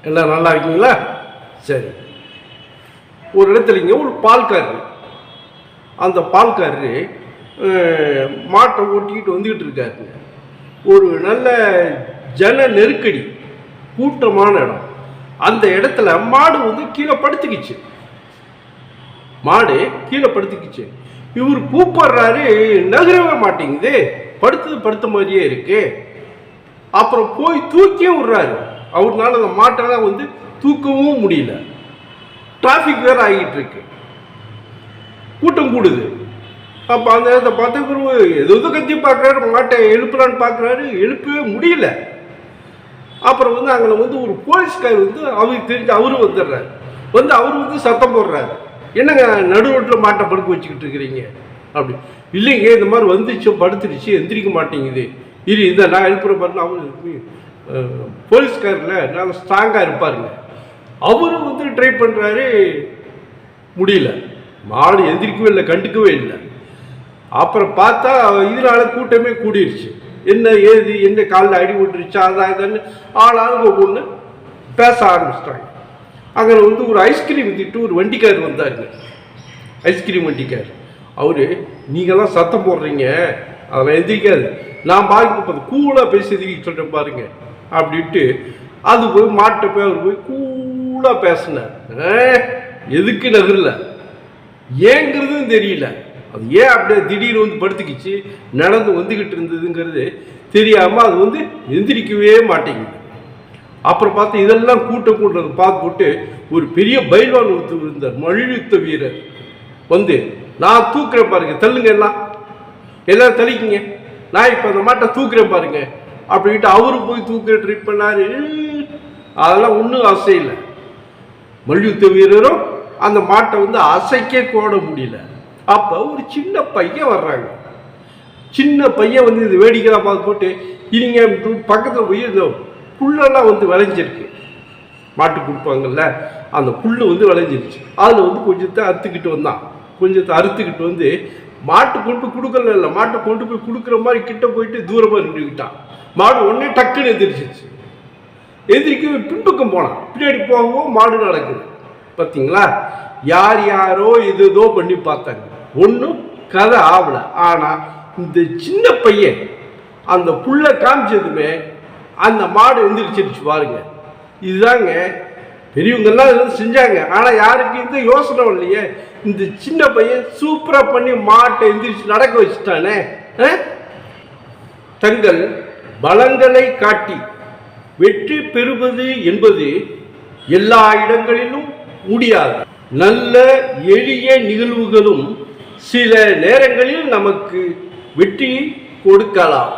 என்ன நல்லா இருக்கீங்களா? சரி. ஒரு இடத்துலங்க ஒரு பால்காரரு, அந்த பால்காரரு மாட்டை ஓட்டிக்கிட்டு வந்துக்கிட்டு இருக்காருங்க. ஒரு நல்ல ஜன நெருக்கடி, கூட்டமான இடம். அந்த இடத்துல மாடு வந்து கீழே படுத்துக்கிச்சு. இவர் கூப்பிடுறாரு, நகரவே மாட்டேங்குது, படுத்த மாதிரியே இருக்கு. அப்புறம் போய் தூக்கியும் விடுறாரு. அவர்னால அந்த மாட்டெல்லாம் வந்து தூக்கவும் முடியல. டிராஃபிக் வேற ஆகிட்டு இருக்கு, கூட்டம் கூடுது. அப்போ அந்த இடத்த பார்த்து எது கத்தி பார்க்குறாரு, மாட்டை எழுப்பலான்னு பார்க்குறாரு, எழுப்பவே முடியல. அப்புறம் வந்து அங்கே வந்து ஒரு போலீஸ்கார் வந்து அவருக்கு தெரிஞ்சு அவரு வந்துடுறாரு. அவர் வந்து சத்தம் போடுறாரு, என்னங்க நடு ரோட்டில் மாட்டை படுக்க வச்சுக்கிட்டு இருக்கிறீங்க அப்படி. இல்லைங்க, இந்த மாதிரி வந்துச்சு, படுத்துடுச்சு, எந்திரிக்க மாட்டேங்குது, இதை நான் எழுப்புற பாருங்க. அவரு போலீஸ்காரில் நல்லா ஸ்ட்ராங்காக இருப்பாருங்க. அவரும் வந்து ட்ரை பண்ணுறாரு, முடியல. மாடு எந்திரிக்கவே இல்லை, கண்டுக்கவே இல்லை. அப்புறம் பார்த்தா இதனால கூட்டமே கூடிருச்சு. என்ன ஏது, என்ன காலில் அடி விட்டுருச்சா, அதான் இதுன்னு ஆளாளுக்கு ஒவ்வொன்று பேச ஆரம்பிச்சிட்டாங்க. அங்கே வந்து ஒரு ஐஸ்கிரீம் வித்துட்டு ஒரு வண்டிக்கார் வந்தாருங்க, ஐஸ்கிரீம் வண்டிக்கார். அவரு, நீங்கள்லாம் சத்தம் போடுறீங்க, அதெல்லாம் எந்திரிக்காது, நான் பாருங்க கூலாக பேசி எதிர்க்க சொல்கிறேன் பாருங்க அப்படின்ட்டு அது போய் மாட்டை போய் அவர் போய் கூலாக பேசினார். எதுக்கு நகரல, ஏங்கிறதும் தெரியல. அது ஏன் அப்படியே திடீர்னு வந்து படுத்துக்கிச்சு, நடந்து வந்துக்கிட்டு இருந்ததுங்கிறது தெரியாமல் அது வந்து எந்திரிக்கவே மாட்டேங்குது. அப்புறம் பார்த்து இதெல்லாம் கூட்டுறது பார்த்துட்டு ஒரு பெரிய பைல்வான் ஒருத்தர் இருந்தார், மல்யுத்த வீரர் வந்து, நான் தூக்குறேன் பாருங்க, தள்ளுங்க எல்லாரும் தள்ளிக்கிங்க, நான் இப்போ அந்த மாட்டை தூக்குறேன் பாருங்க அப்படின்ட்டு அவரு போய் தூக்குற ட்ரை பண்ணாரு. அதெல்லாம் ஒன்றும் அசையலை. மல்யுத்த வீரரும் அந்த மாட்டை வந்து அசைக்க கூட முடியல. அப்போ ஒரு சின்ன பையன் வர்றாங்க. சின்ன பையன் வந்து இது வேடிக்கைலாம் பார்த்து போட்டு, இனிங்க பக்கத்தில் போய் இந்த புல்லெல்லாம் வந்து விளைஞ்சிருக்கு, மாட்டு கொடுப்பாங்கல்ல, அந்த புல் வந்து விளைஞ்சிருச்சு. அதில் வந்து கொஞ்சத்தை அறுத்துக்கிட்டு வந்தான். கொஞ்சத்தை அறுத்துக்கிட்டு வந்து மாட்டு கொண்டு கொடுக்கல, இல்லை மாட்டை கொண்டு போய் கொடுக்குற மாதிரி கிட்ட போயிட்டு தூரமாக நின்றுக்கிட்டான். மாடு ஒன்றே டக்குன்னு எந்திரிச்சிச்சு. எந்திரிக்க பின்பக்கம் போனான். பின்னாடி போகவும் மாடு நடக்குது. பார்த்தீங்களா, யார் யாரோ ஏதோ பண்ணி பார்த்தாங்க, ஒன்றும் கதை ஆகலை. ஆனால் இந்த சின்ன பையன் அந்த புல்லை காமிச்சதுமே அந்த மாடு எந்திரிச்சிருச்சு பாருங்க. இதுதாங்க பெரியவங்கெல்லாம் இது செஞ்சாங்க. ஆனால் யாருக்கு இந்த யோசனை இல்லையே, இந்த சின்ன பையன் சூப்பராக பண்ணி மாட்டை எந்திரிச்சு நடக்க வச்சுட்டானே. தங்கள் பலங்களை காட்டி வெற்றி பெறுவது என்பது எல்லா இடங்களிலும் முடியாது. நல்ல எளிய நிகழ்வுகளும் சில நேரங்களில் நமக்கு வெற்றி கொடுக்கலாம்.